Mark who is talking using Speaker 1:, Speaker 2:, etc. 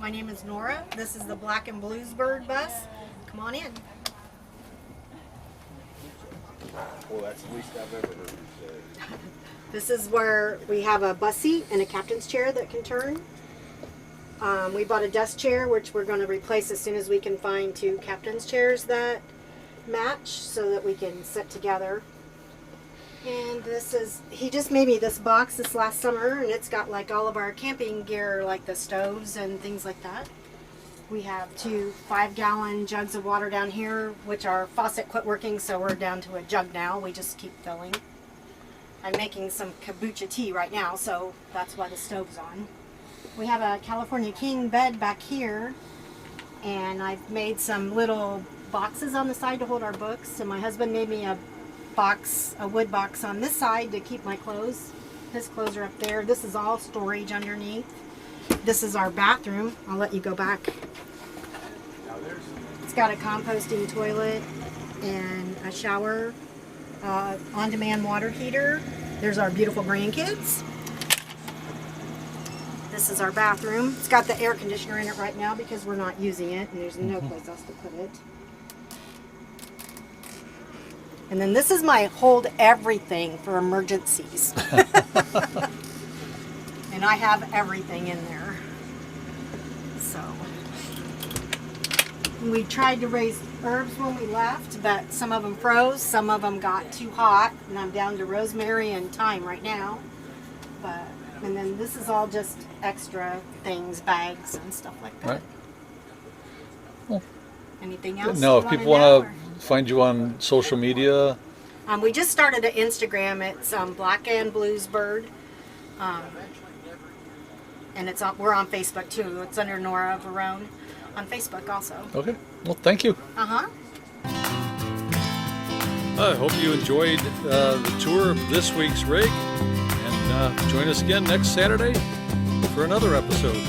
Speaker 1: My name is Nora. This is the Black and Bluebird Bus. Come on in.
Speaker 2: Well, that's the least I've ever heard you say.
Speaker 1: This is where we have a bus seat and a captain's chair that can turn. We bought a desk chair, which we're going to replace as soon as we can find 2 captain's chairs that match so that we can sit together. And this is, he just made me this box this last summer, and it's got like all of our camping gear, like the stoves and things like that. We have 2 5-gallon jugs of water down here, which our faucet quit working, so we're down to a jug now. We just keep filling. I'm making some kombucha tea right now, so that's why the stove's on. We have a California King bed back here, and I've made some little boxes on the side to hold our books, and my husband made me a wood box on this side to keep my clothes. His clothes are up there. This is all storage underneath. This is our bathroom. I'll let you go back. It's got a composting toilet and a shower, on-demand water heater. There's our beautiful grandkids. This is our bathroom. It's got the air conditioner in it right now because we're not using it, and there's no place else to put it. And then this is my hold everything for emergencies. And I have everything in there. So we tried to raise herbs when we left, but some of them froze, some of them got too hot, and I'm down to rosemary and thyme right now. And then this is all just extra things, bags and stuff like that.
Speaker 3: Right. Well,
Speaker 1: anything else?
Speaker 3: no, if people want to find you on social media.
Speaker 1: We just started an Instagram. It's Black and Bluebird, and we're on Facebook too. It's under Nora Verone on Facebook also.
Speaker 3: Okay. Well, thank you. I hope you enjoyed the tour of this week's rig, and join us again next Saturday for another episode.